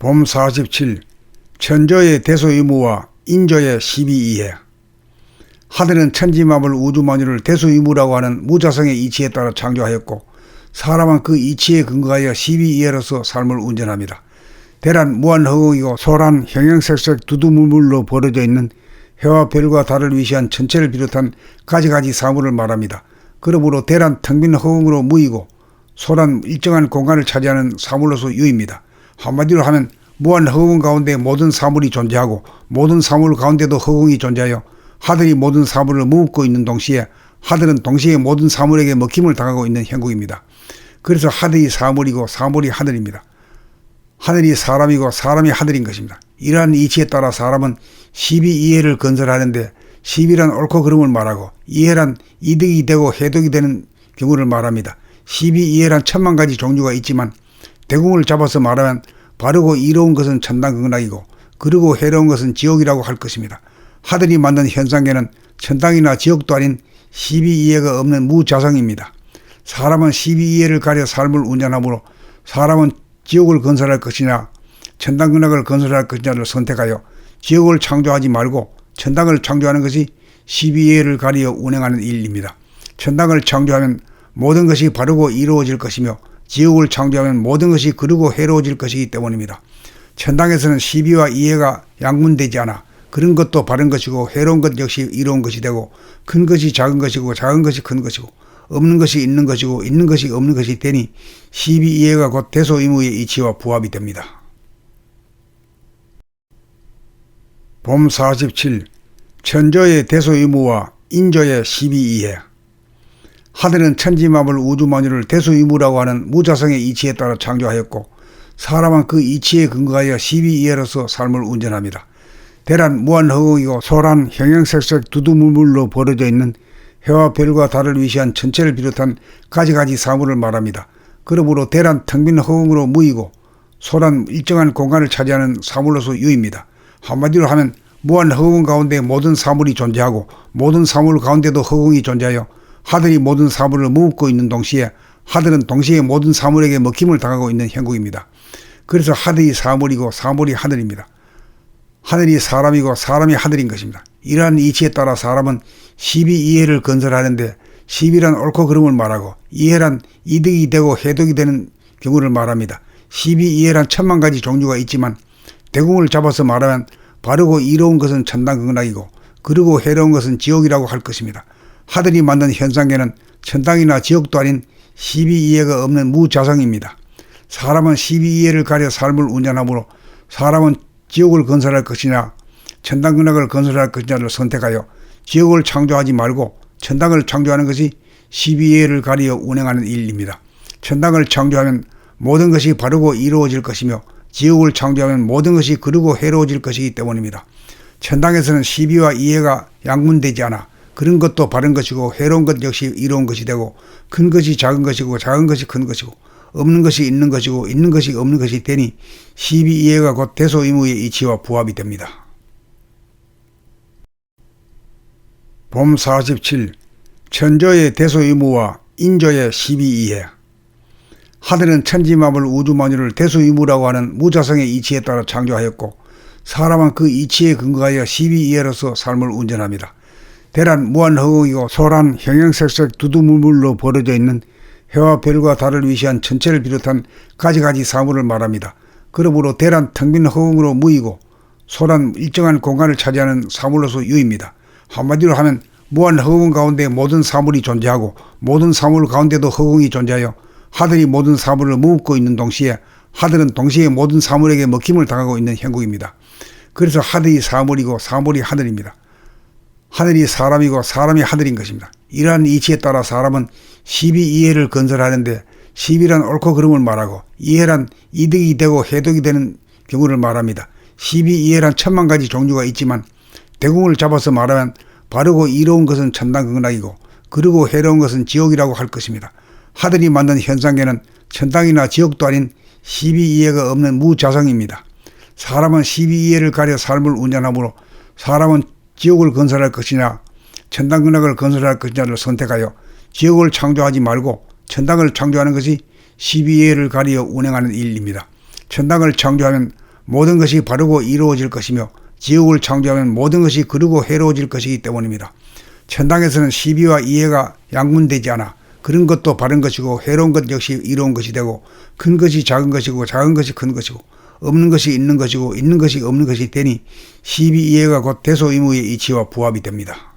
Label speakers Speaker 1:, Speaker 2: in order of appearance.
Speaker 1: 봄 47. 천조의 대소유무와 인조의 12이해. 하늘은 천지만물 우주만유를 대소유무라고 하는 무자성의 이치에 따라 창조하였고 사람은 그 이치에 근거하여 12이해로서 삶을 운전합니다. 대란 무한허공이고 소란 형형색색 두두물물로 벌어져 있는 해와 별과 달을 위시한 전체를 비롯한 가지가지 사물을 말합니다. 그러므로 대란 텅빈 허공으로 무이고 소란 일정한 공간을 차지하는 사물로서 유입니다. 한마디로 하면 무한 허공 가운데 모든 사물이 존재하고 모든 사물 가운데도 허공이 존재하여 하늘이 모든 사물을 무겁고 있는 동시에 하늘은 동시에 모든 사물에게 먹힘을 당하고 있는 형국입니다. 그래서 하늘이 사물이고 사물이 하늘입니다. 하늘이 사람이고 사람이 하늘인 것입니다. 이러한 이치에 따라 사람은 12이해를 건설하는데 10이란 옳고 그름을 말하고 이해란 이득이 되고 해독이 되는 경우를 말합니다. 12이해란 천만 가지 종류가 있지만 대궁을 잡아서 말하면 바르고 이로운 것은 천당극락이고 그르고 해로운 것은 지옥이라고 할 것입니다. 하늘이 만든 현상계는 천당이나 지옥도 아닌 12이해가 없는 무자성입니다. 사람은 12이해를 가려 삶을 운전하므로 사람은 지옥을 건설할 것이냐 천당극락을 건설할 것이냐를 선택하여 지옥을 창조하지 말고 천당을 창조하는 것이 12이해를 가려 운행하는 일입니다. 천당을 창조하면 모든 것이 바르고 이루어질 것이며 지옥을 창조하면 모든 것이 그르고 해로워질 것이기 때문입니다. 천당에서는 12와 이해가 양분되지 않아 그런 것도 바른 것이고 해로운 것 역시 이로운 것이 되고 큰 것이 작은 것이고 작은 것이 큰 것이고 없는 것이 있는 것이고 있는 것이 없는 것이 되니 12이해가 곧 대소이무의 이치와 부합이 됩니다. 봄 47. 천조의 대소이무와 인조의 12이해. 하늘은 천지만물 우주만유를 대소유무라고 하는 무자성의 이치에 따라 창조하였고 사람은 그 이치에 근거하여 12이해로서 삶을 운전합니다. 대란 무한허공이고 소란 형형색색 두두물물로 벌어져 있는 해와 별과 달을 위시한 전체를 비롯한 가지가지 사물을 말합니다. 그러므로 대란 텅빈 허공으로 무이고 소란 일정한 공간을 차지하는 사물로서 유입니다. 한마디로 하면 무한 허공 가운데 모든 사물이 존재하고 모든 사물 가운데도 허공이 존재하여 하늘이 모든 사물을 무겁고 있는 동시에 하늘은 동시에 모든 사물에게 먹힘을 당하고 있는 형국입니다. 그래서 하늘이 사물이고 사물이 하늘입니다. 하늘이 사람이고 사람이 하늘인 것입니다. 이러한 이치에 따라 사람은 12이해를 건설하는데 10이란 옳고 그름을 말하고 이해란 이득이 되고 해독이 되는 경우를 말합니다. 12이해란 천만 가지 종류가 있지만 대궁을 잡아서 말하면 바르고 이로운 것은 천당극락이고 그르고 해로운 것은 지옥이라고 할 것입니다. 하늘이 만든 현상계는 천당이나 지옥도 아닌 12이해가 없는 무자성입니다. 사람은 12이해를 가려 삶을 운전하므로 사람은 지옥을 건설할 것이냐 천당극락을 건설할 것이냐를 선택하여 지옥을 창조하지 말고 천당을 창조하는 것이 12이해를 가려 운행하는 일입니다. 천당을 창조하면 모든 것이 바르고 이루어질 것이며 지옥을 창조하면 모든 것이 그르고 해로워질 것이기 때문입니다. 천당에서는 12와 이해가 양분되지 않아 그런 것도 바른 것이고 해로운 것 역시 이로운 것이 되고 큰 것이 작은 것이고 작은 것이 큰 것이고 없는 것이 있는 것이고 있는 것이 없는 것이 되니 12이해가 곧 대소이무의 이치와 부합이 됩니다. 봄 47. 천조의 대소이무와 인조의 12이해. 하늘은 천지만물 우주만유를 대소이무라고 하는 무자성의 이치에 따라 창조하였고 사람은 그 이치에 근거하여 12이해로서 삶을 운전합니다. 대란 무한허공이고 소란 형형색색 두두물물로 벌어져 있는 해와 별과 달을 위시한 전체를 비롯한 가지가지 사물을 말합니다. 그러므로 대란 텅빈 허공으로 무이고 소란 일정한 공간을 차지하는 사물로서 유입니다. 한마디로 하면 무한 허공 가운데 모든 사물이 존재하고 모든 사물 가운데도 허공이 존재하여 하늘이 모든 사물을 무겁고 있는 동시에 하늘은 동시에 모든 사물에게 먹힘을 당하고 있는 형국입니다. 그래서 하늘이 사물이고 사물이 하늘입니다. 하늘이 사람이고 사람이 하늘인 것입니다. 이러한 이치에 따라 사람은 12이해를 건설하는데 10이란 옳고 그름을 말하고 이해란 이득이 되고 해독이 되는 경우를 말합니다. 12이해란 천만 가지 종류가 있지만 대궁을 잡아서 말하면 바르고 이로운 것은 천당극락이고 그르고 해로운 것은 지옥이라고 할 것입니다. 하늘이 만든 현상계는 천당이나 지옥도 아닌 12이해가 없는 무자성입니다. 사람은 12이해를 가려 삶을 운전하므로 사람은 지옥을 건설할 것이냐 천당극락을 건설할 것이냐를 선택하여 지옥을 창조하지 말고 천당을 창조하는 것이 12이해를 가리어 운행하는 일입니다. 천당을 창조하면 모든 것이 바르고 이루어질 것이며 지옥을 창조하면 모든 것이 그르고 해로워질 것이기 때문입니다. 천당에서는 시비와 이해가 양분되지 않아 그런 것도 바른 것이고 해로운 것 역시 이로운 것이 되고 큰 것이 작은 것이고 작은 것이 큰 것이고 없는 것이 있는 것이고 있는 것이 없는 것이 되니 시비 이해가 곧 대소이무의 이치와 부합이 됩니다.